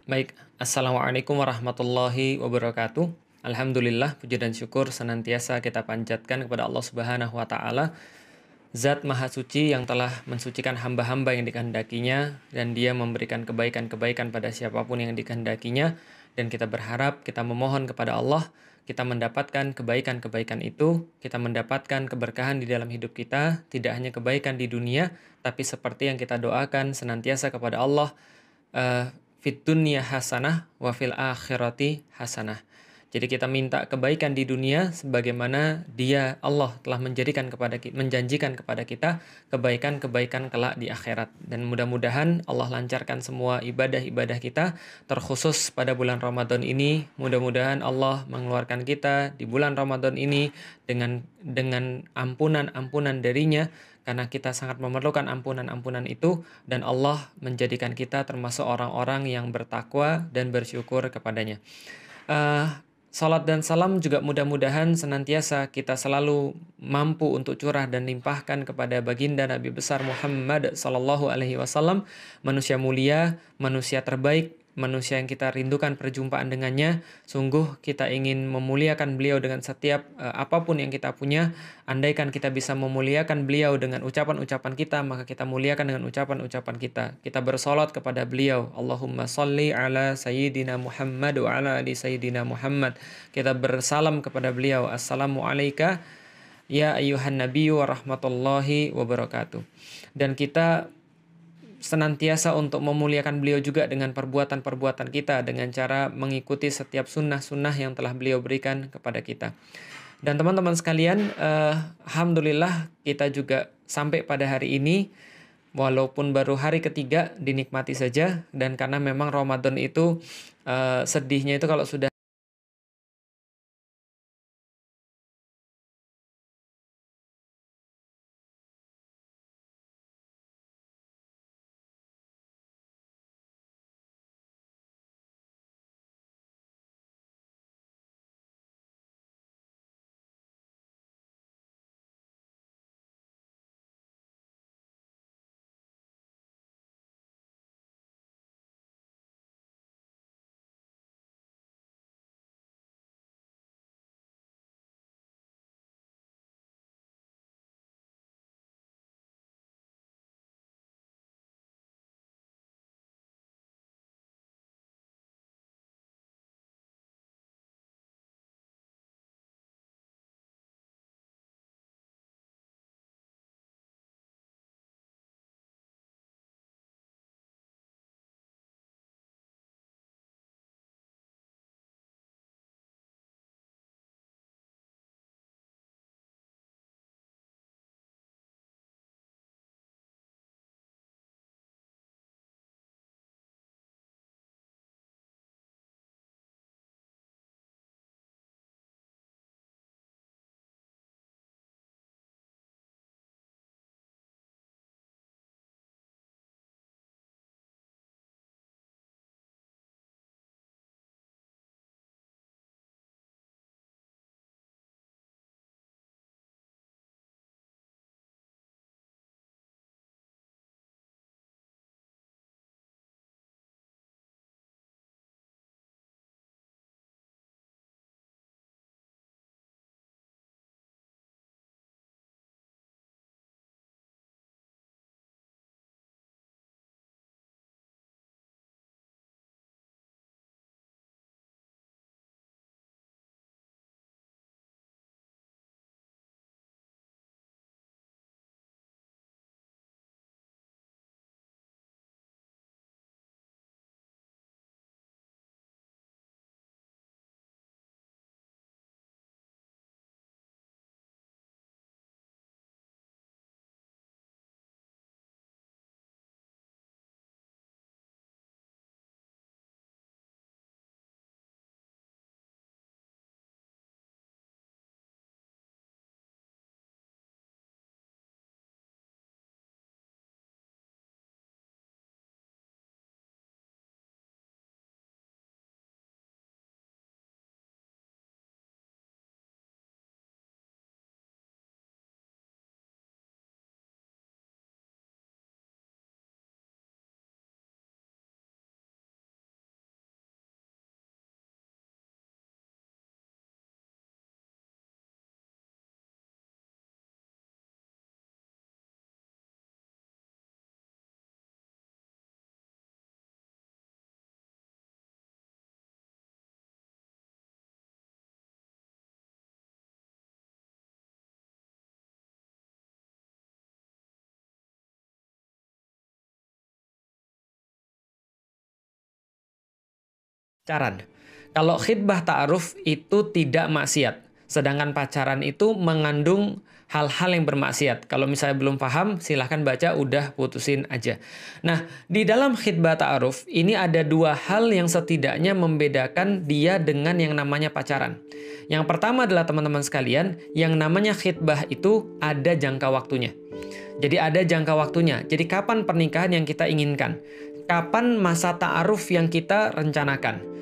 Baik, Assalamualaikum warahmatullahi wabarakatuh. Alhamdulillah, puji dan syukur senantiasa kita panjatkan kepada Allah Subhanahu wa Ta'ala, Zat Maha Suci yang telah mensucikan hamba-hamba yang dikehendakinya, dan Dia memberikan kebaikan-kebaikan pada siapapun yang dikehendakinya, dan kita berharap, kita memohon kepada Allah, kita mendapatkan kebaikan-kebaikan itu, kita mendapatkan keberkahan di dalam hidup kita, tidak hanya kebaikan di dunia, tapi seperti yang kita doakan senantiasa kepada Allah, eh, fit dunya hasanah wa fil akhirati hasanah. Jadi kita minta kebaikan di dunia sebagaimana Dia Allah telah menjanjikan kepada kita kebaikan-kebaikan kelak di akhirat. Dan mudah-mudahan Allah lancarkan semua ibadah-ibadah kita terkhusus pada bulan Ramadan ini. Mudah-mudahan Allah mengeluarkan kita di bulan Ramadan ini dengan ampunan-ampunan darinya, karena kita sangat memerlukan ampunan-ampunan itu, dan Allah menjadikan kita termasuk orang-orang yang bertakwa dan bersyukur kepadanya. Eh, Salat dan salam juga mudah-mudahan senantiasa kita selalu mampu untuk curah dan limpahkan kepada baginda Nabi besar Muhammad Sallallahu Alaihi Wasallam, manusia mulia, manusia terbaik, manusia yang kita rindukan perjumpaan dengannya. Sungguh kita ingin memuliakan beliau dengan setiap apapun yang kita punya. Andaikan kita bisa memuliakan beliau dengan ucapan-ucapan kita, maka kita muliakan dengan ucapan-ucapan kita. Kita bersolat kepada beliau. Allahumma salli ala Sayyidina Muhammad wa ala ali Sayyidina Muhammad. Kita bersalam kepada beliau. Assalamu alayka ya ayyuhan nabiyyu wa rahmatullahi wabarakatuh. Dan kita senantiasa untuk memuliakan beliau juga dengan perbuatan-perbuatan kita, dengan cara mengikuti setiap sunnah-sunnah yang telah beliau berikan kepada kita. Dan teman-teman sekalian, Alhamdulillah kita juga sampai pada hari ini, walaupun baru hari ketiga, dinikmati saja. Dan karena memang Ramadan itu, sedihnya itu kalau sudah Pacaran. Kalau khitbah ta'aruf itu tidak maksiat. Sedangkan pacaran itu mengandung hal-hal yang bermaksiat. Kalau misalnya belum paham, silahkan baca, udah putusin aja. Nah, di dalam khitbah ta'aruf, ini ada dua hal yang setidaknya membedakan dia dengan yang namanya pacaran. Yang pertama adalah teman-teman sekalian, yang namanya khitbah itu ada jangka waktunya. Jadi ada jangka waktunya. Jadi kapan pernikahan yang kita inginkan? Kapan masa ta'aruf yang kita rencanakan?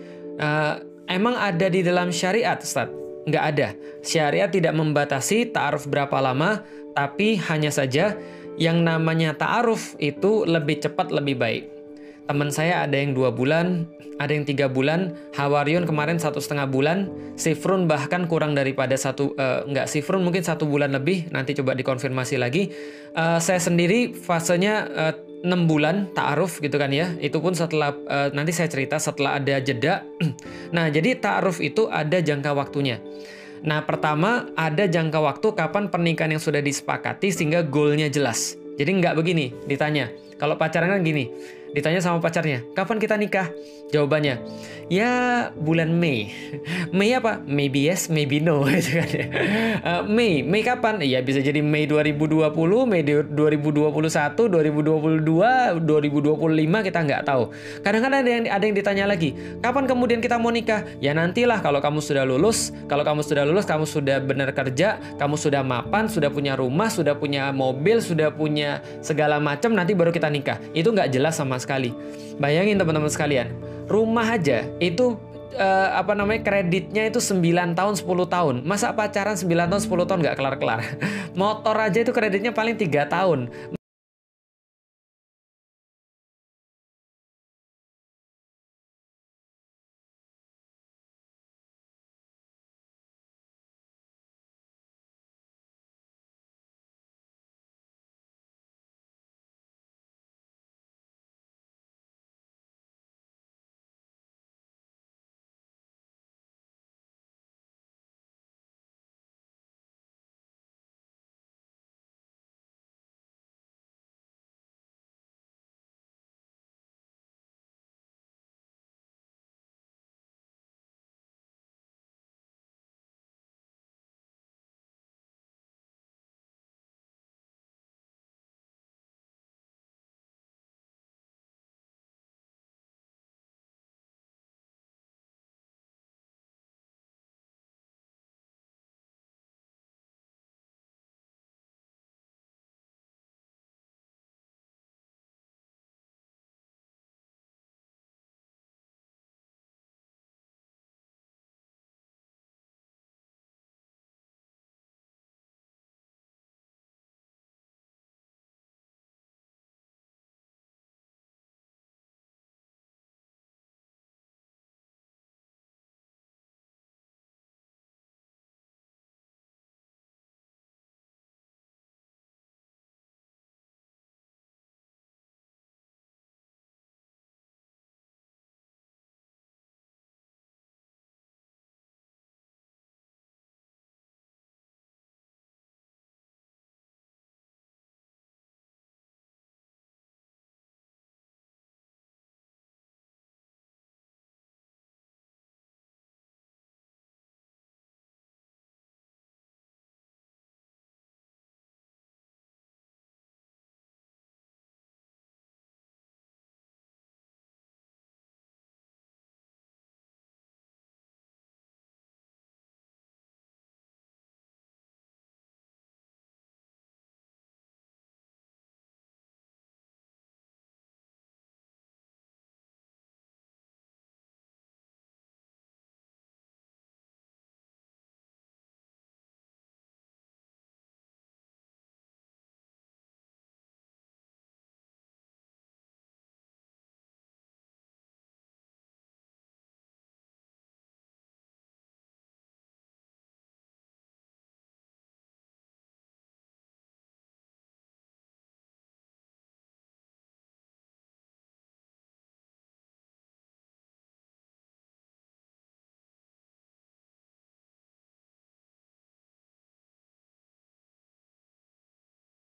Emang ada di dalam syariat, Ustaz? Nggak ada. Syariat tidak membatasi ta'aruf berapa lama, tapi hanya saja yang namanya ta'aruf itu lebih cepat lebih baik. Teman saya ada yang 2 bulan, ada yang 3 bulan, Hawariun kemarin 1,5 bulan, Sifrun bahkan kurang daripada Sifrun mungkin 1 bulan lebih, nanti coba dikonfirmasi lagi. Saya sendiri fasenya 6 bulan ta'aruf gitu kan ya, itu pun setelah, nanti saya cerita setelah ada jeda. Nah, jadi ta'aruf itu ada jangka waktunya. Nah, pertama ada jangka waktu kapan pernikahan yang sudah disepakati sehingga goalnya jelas. Jadi nggak begini ditanya. Kalau pacaran kan gini, ditanya sama pacarnya, kapan kita nikah? Jawabannya, ya bulan Mei. Mei apa? Maybe yes, maybe no. Mei kapan? Ya bisa jadi Mei 2020, Mei 2021, 2022, 2025, kita nggak tahu. Kadang-kadang ada yang ditanya lagi, kapan kemudian kita mau nikah? Ya nantilah kalau kamu sudah lulus, kamu sudah benar kerja, kamu sudah mapan, sudah punya rumah, sudah punya mobil, sudah punya segala macam, nanti baru kita nikah. Itu nggak jelas sama sekali. Bayangin teman-teman sekalian, rumah aja itu kreditnya itu 9 tahun, 10 tahun. Masa pacaran 9 tahun, 10 tahun nggak kelar-kelar? Motor aja itu kreditnya paling 3 tahun.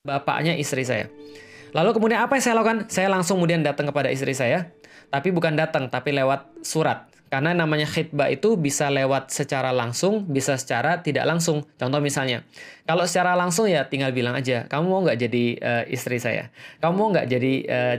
Bapaknya istri saya. Lalu kemudian apa yang saya lakukan? Saya langsung kemudian datang kepada istri saya, tapi bukan datang, tapi lewat surat. Karena namanya khitbah itu bisa lewat secara langsung, bisa secara tidak langsung. Contoh misalnya, kalau secara langsung ya tinggal bilang aja, kamu mau nggak jadi istri saya? Kamu mau nggak jadi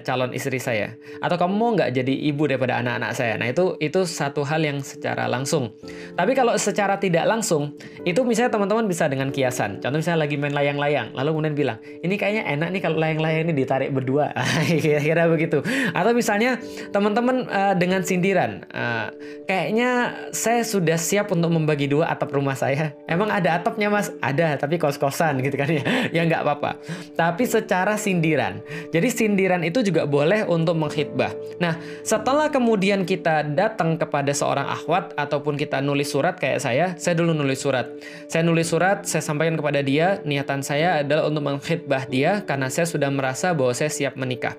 calon istri saya? Atau kamu mau nggak jadi ibu daripada anak-anak saya? Nah itu satu hal yang secara langsung. Tapi kalau secara tidak langsung, itu misalnya teman-teman bisa dengan kiasan. Contoh misalnya lagi main layang-layang, lalu kemudian bilang, ini kayaknya enak nih kalau layang-layang ini ditarik berdua. Kira-kira begitu. Atau misalnya teman-teman dengan sindiran, kayaknya saya sudah siap untuk membagi dua atap rumah saya. Emang ada atapnya mas? Ada, tapi kos-kosan gitu kan ya. Ya nggak apa-apa. Tapi secara sindiran. Jadi sindiran itu juga boleh untuk mengkhitbah. Nah, setelah kemudian kita datang kepada seorang akhwat ataupun kita nulis surat kayak saya dulu nulis surat. Saya nulis surat, saya sampaikan kepada dia, niatan saya adalah untuk mengkhitbah dia karena saya sudah merasa bahwa saya siap menikah.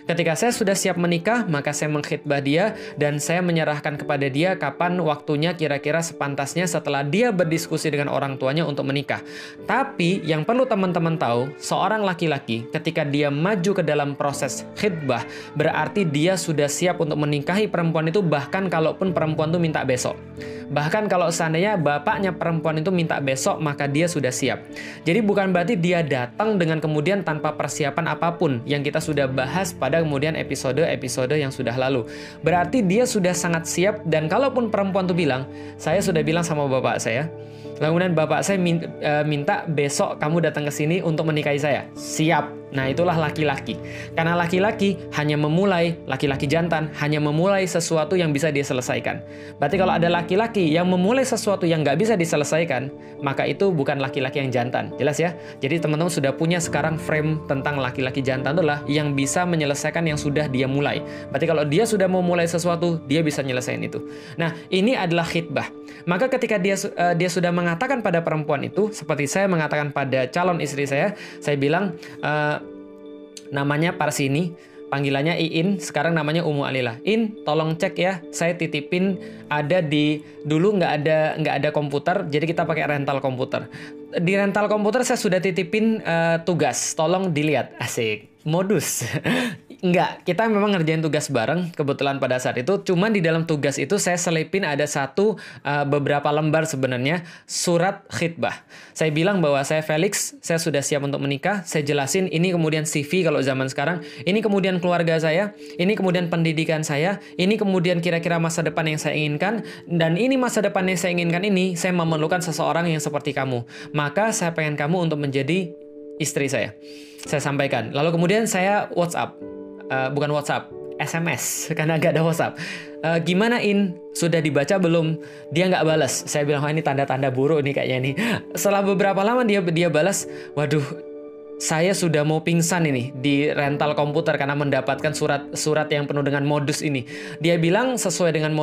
Ketika saya sudah siap menikah, maka saya mengkhitbah dia dan saya menyerahkan kepada dia kapan waktunya kira-kira sepantasnya setelah dia berdiskusi dengan orang tuanya untuk menikah. Tapi yang perlu teman-teman tahu, seorang laki-laki ketika dia maju ke dalam proses khitbah, berarti dia sudah siap untuk menikahi perempuan itu bahkan kalaupun perempuan itu minta besok. Bahkan kalau seandainya bapaknya perempuan itu minta besok, maka dia sudah siap. Jadi bukan berarti dia datang dengan kemudian tanpa persiapan apapun yang kita sudah bahas pada kemudian episode-episode yang sudah lalu. Berarti dia sudah sangat siap dan kalaupun perempuan itu bilang, saya sudah bilang sama bapak saya, kemudian bapak saya minta besok kamu datang ke sini untuk menikahi saya. Siap. Nah, itulah laki-laki. Karena laki-laki hanya memulai, laki-laki jantan hanya memulai sesuatu yang bisa dia selesaikan. Berarti kalau ada laki-laki yang memulai sesuatu yang nggak bisa diselesaikan, maka itu bukan laki-laki yang jantan. Jelas ya? Jadi teman-teman sudah punya sekarang frame tentang laki-laki jantan itulah yang bisa menyelesaikan yang sudah dia mulai. Berarti kalau dia sudah mau mulai sesuatu, dia bisa nyelesain itu. Nah, ini adalah khitbah. Maka ketika dia sudah mengatakan pada perempuan itu, seperti saya mengatakan pada calon istri saya bilang, namanya Parsini, panggilannya Iin, sekarang namanya Umu Alila. In, tolong cek ya, saya titipin ada dulu nggak ada komputer, jadi kita pakai rental komputer. Di rental komputer saya sudah titipin tugas, tolong dilihat. Asik, modus. Enggak, kita memang ngerjain tugas bareng kebetulan pada saat itu. Cuman di dalam tugas itu saya selipin ada beberapa lembar sebenarnya surat khitbah. Saya bilang bahwa saya Felix, saya sudah siap untuk menikah. Saya jelasin ini kemudian CV kalau zaman sekarang, ini kemudian keluarga saya, ini kemudian pendidikan saya, ini kemudian kira-kira masa depan yang saya inginkan, dan ini masa depan yang saya inginkan ini saya memerlukan seseorang yang seperti kamu. Maka saya pengen kamu untuk menjadi istri saya. Saya sampaikan. Lalu kemudian saya bukan WhatsApp, SMS, karena nggak ada WhatsApp. Gimana In? Sudah dibaca belum? Dia nggak balas. Saya bilang, ini tanda-tanda buruk nih kayaknya nih. Setelah beberapa lama dia balas, waduh, saya sudah mau pingsan ini di rental komputer karena mendapatkan surat yang penuh dengan modus ini. Dia bilang sesuai dengan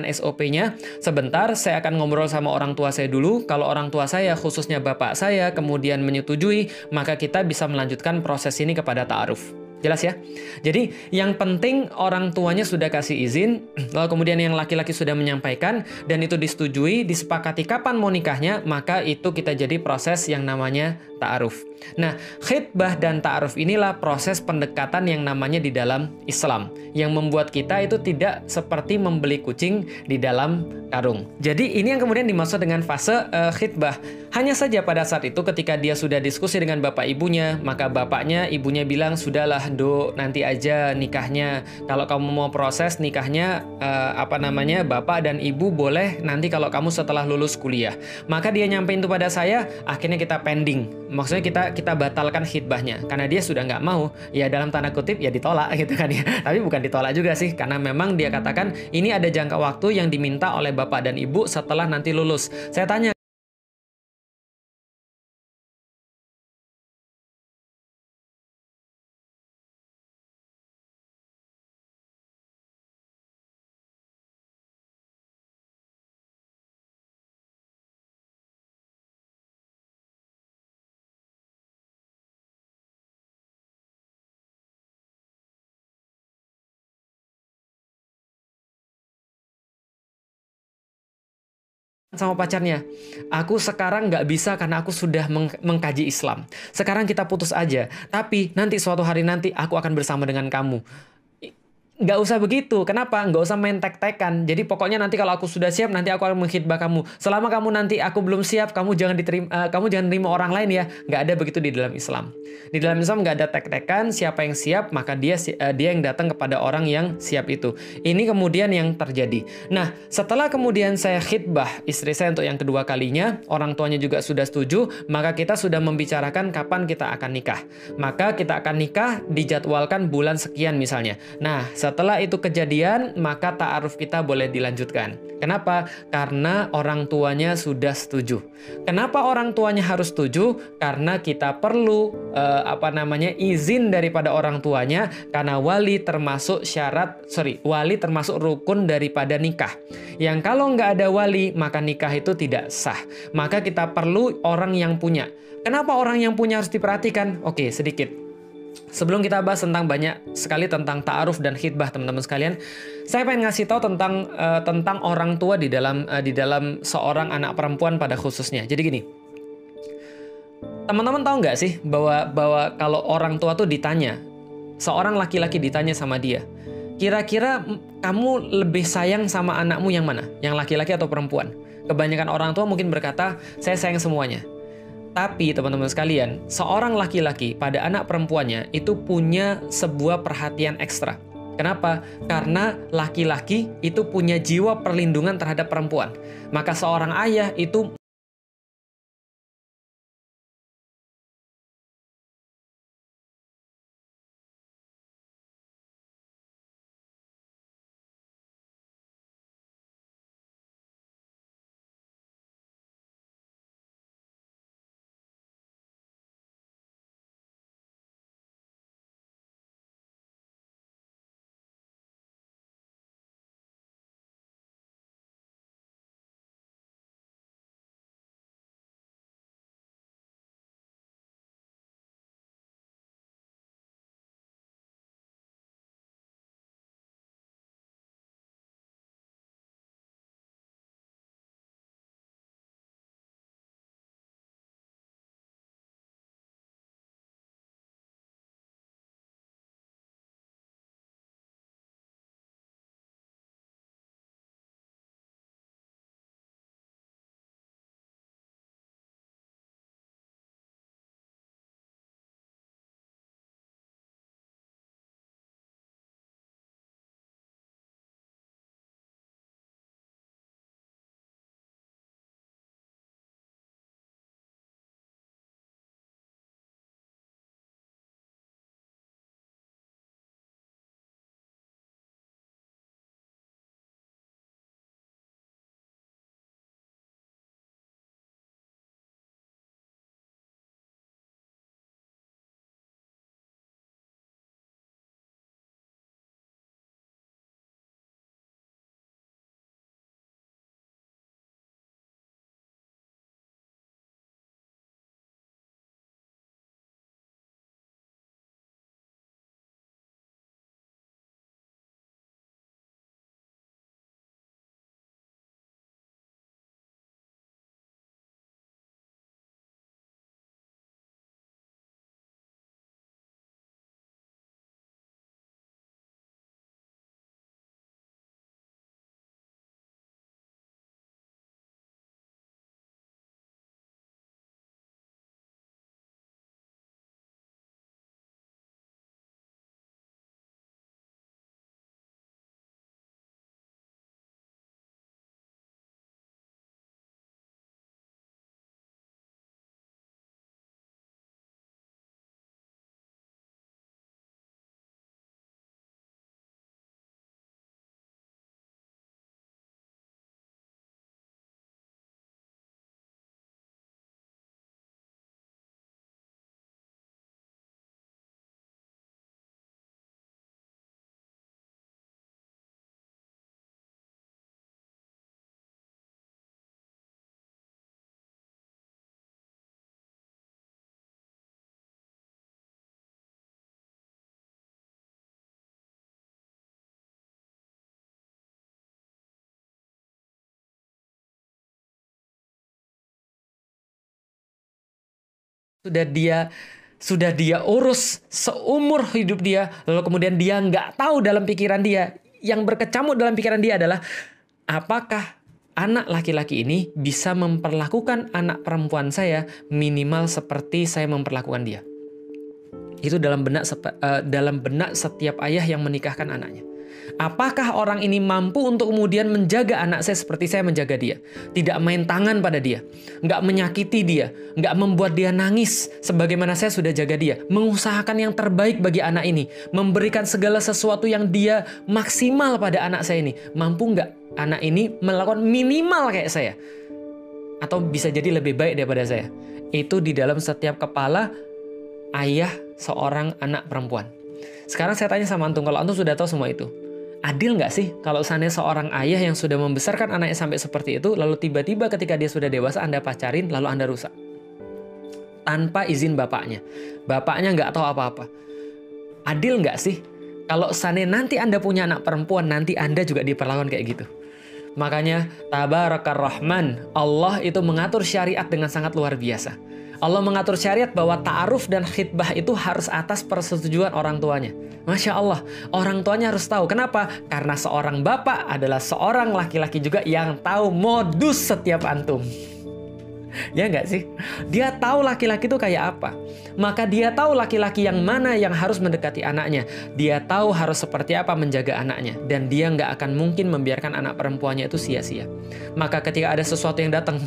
SOP-nya, sebentar saya akan ngobrol sama orang tua saya dulu. Kalau orang tua saya, khususnya bapak saya, kemudian menyetujui, maka kita bisa melanjutkan proses ini kepada ta'aruf. Jelas ya? Jadi yang penting orang tuanya sudah kasih izin, lalu kemudian yang laki-laki sudah menyampaikan, dan itu disetujui, disepakati kapan mau nikahnya, maka itu kita jadi proses yang namanya ta'aruf. Nah, khitbah dan ta'aruf inilah proses pendekatan yang namanya di dalam Islam, yang membuat kita itu tidak seperti membeli kucing di dalam karung. Jadi ini yang kemudian dimaksud dengan fase khitbah. Hanya saja pada saat itu ketika dia sudah diskusi dengan bapak ibunya, maka ibunya bilang, sudahlah Dok, nanti aja nikahnya. Kalau kamu mau proses nikahnya, bapak dan ibu boleh nanti kalau kamu setelah lulus kuliah. Maka dia nyampein itu pada saya, akhirnya kita pending. Maksudnya kita batalkan khitbahnya. Karena dia sudah nggak mau, ya dalam tanda kutip ya ditolak gitu kan ya. Tapi bukan ditolak juga sih, karena memang dia katakan ini ada jangka waktu yang diminta oleh bapak dan ibu setelah nanti lulus. Saya tanya, sama pacarnya, aku sekarang nggak bisa karena aku sudah mengkaji Islam. Sekarang kita putus aja, tapi nanti suatu hari nanti aku akan bersama dengan kamu. nggak usah begitu. Kenapa? Nggak usah main tek-tekan. Jadi pokoknya nanti kalau aku sudah siap, nanti aku akan mengkhidbah kamu. Selama kamu nanti aku belum siap, kamu jangan kamu jangan terima orang lain ya. Nggak ada begitu di dalam Islam. Di dalam Islam nggak ada tek-tekan. Siapa yang siap, maka dia yang datang kepada orang yang siap itu. Ini kemudian yang terjadi. Nah, setelah kemudian saya khidbah istri saya untuk yang kedua kalinya, orang tuanya juga sudah setuju, maka kita sudah membicarakan kapan kita akan nikah. Maka kita akan nikah dijadwalkan bulan sekian misalnya. Nah, setelah itu kejadian, maka ta'aruf kita boleh dilanjutkan. Kenapa? Karena orang tuanya sudah setuju. Kenapa orang tuanya harus setuju? Karena kita perlu izin daripada orang tuanya, karena wali termasuk wali termasuk rukun daripada nikah. Yang kalau nggak ada wali, maka nikah itu tidak sah. Maka kita perlu orang yang punya. Kenapa orang yang punya harus diperhatikan? Oke, sedikit. Sebelum kita bahas banyak sekali tentang ta'aruf dan khidbah, teman-teman sekalian, saya pengen ngasih tahu tentang orang tua di dalam seorang anak perempuan pada khususnya. Jadi gini, teman-teman tahu nggak sih bahwa kalau orang tua tuh ditanya, seorang laki-laki ditanya sama dia, kira-kira kamu lebih sayang sama anakmu yang mana? Yang laki-laki atau perempuan? Kebanyakan orang tua mungkin berkata, saya sayang semuanya. Tapi teman-teman sekalian, seorang laki-laki pada anak perempuannya itu punya sebuah perhatian ekstra. Kenapa? Karena laki-laki itu punya jiwa perlindungan terhadap perempuan. Maka seorang ayah itu sudah dia sudah dia urus seumur hidup dia, lalu kemudian dia nggak tahu dalam pikiran dia, yang berkecamuk dalam pikiran dia adalah apakah anak laki-laki ini bisa memperlakukan anak perempuan saya minimal seperti saya memperlakukan dia. Itu dalam benak setiap ayah yang menikahkan anaknya. Apakah orang ini mampu untuk kemudian menjaga anak saya seperti saya menjaga dia? Tidak main tangan pada dia, nggak menyakiti dia, nggak membuat dia nangis sebagaimana saya sudah jaga dia. Mengusahakan yang terbaik bagi anak ini, memberikan segala sesuatu yang dia maksimal pada anak saya ini. Mampu nggak anak ini melakukan minimal kayak saya? Atau bisa jadi lebih baik daripada saya? Itu di dalam setiap kepala ayah seorang anak perempuan. Sekarang saya tanya sama antum, kalau antum sudah tahu semua itu, adil nggak sih kalau seandainya seorang ayah yang sudah membesarkan anaknya sampai seperti itu, lalu tiba-tiba ketika dia sudah dewasa Anda pacarin, lalu Anda rusak? Tanpa izin bapaknya. Bapaknya nggak tahu apa-apa. Adil nggak sih? Kalau seandainya nanti Anda punya anak perempuan, nanti Anda juga diperlakukan kayak gitu. Makanya, Tabarakar Rahman, Allah itu mengatur syariat dengan sangat luar biasa. Allah mengatur syariat bahwa ta'aruf dan khitbah itu harus atas persetujuan orang tuanya. Masya Allah, orang tuanya harus tahu. Kenapa? Karena seorang bapak adalah seorang laki-laki juga yang tahu modus setiap antum. Ya nggak sih? Dia tahu laki-laki itu kayak apa. Maka dia tahu laki-laki yang mana yang harus mendekati anaknya. Dia tahu harus seperti apa menjaga anaknya. Dan dia nggak akan mungkin membiarkan anak perempuannya itu sia-sia. Maka ketika ada sesuatu yang datang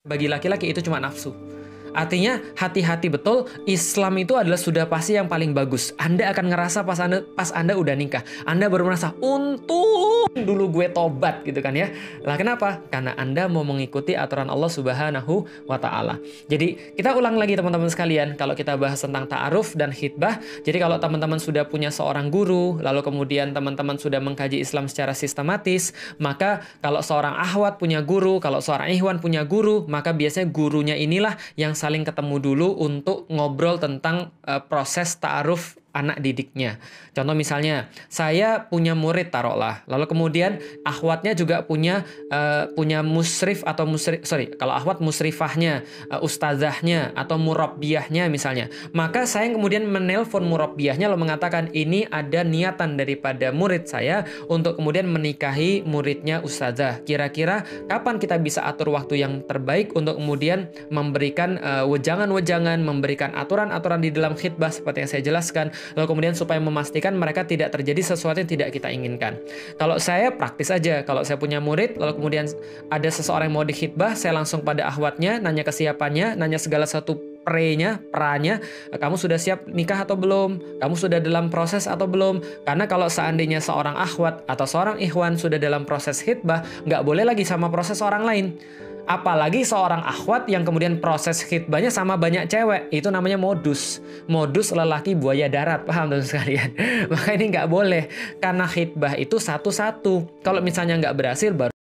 bagi laki-laki itu cuma nafsu. Artinya hati-hati betul, Islam itu adalah sudah pasti yang paling bagus. Anda akan ngerasa pas Anda udah nikah, Anda baru merasa untung dulu gue tobat gitu kan ya. Lah kenapa? Karena Anda mau mengikuti aturan Allah Subhanahu wa taala. Jadi kita ulang lagi teman-teman sekalian, kalau kita bahas tentang ta'aruf dan khitbah. Jadi kalau teman-teman sudah punya seorang guru, lalu kemudian teman-teman sudah mengkaji Islam secara sistematis, maka kalau seorang akhwat punya guru, kalau seorang ikhwan punya guru, maka biasanya gurunya inilah yang saling ketemu dulu untuk ngobrol tentang proses ta'aruf anak didiknya. Contoh misalnya, saya punya murid taruhlah, lalu kemudian akhwatnya juga punya musrif atau kalau akhwat musrifahnya, ustazahnya atau murabbiyahnya misalnya. Maka saya kemudian menelpon murabbiyahnya lalu mengatakan ini ada niatan daripada murid saya untuk kemudian menikahi muridnya ustazah. Kira-kira kapan kita bisa atur waktu yang terbaik untuk kemudian memberikan wejangan-wejangan, memberikan aturan-aturan di dalam khitbah seperti yang saya jelaskan. Lalu kemudian supaya memastikan mereka tidak terjadi sesuatu yang tidak kita inginkan. Kalau saya praktis aja, kalau saya punya murid, lalu kemudian ada seseorang yang mau dikhitbah, saya langsung pada akhwatnya, nanya kesiapannya, nanya segala satu pranya, kamu sudah siap nikah atau belum? Kamu sudah dalam proses atau belum? Karena kalau seandainya seorang akhwat atau seorang ikhwan sudah dalam proses khitbah, nggak boleh lagi sama proses orang lain. Apalagi seorang akhwat yang kemudian proses khitbahnya sama banyak cewek. Itu namanya modus. Modus lelaki buaya darat. Paham teman sekalian? Maka ini nggak boleh. Karena khitbah itu satu-satu. Kalau misalnya nggak berhasil, baru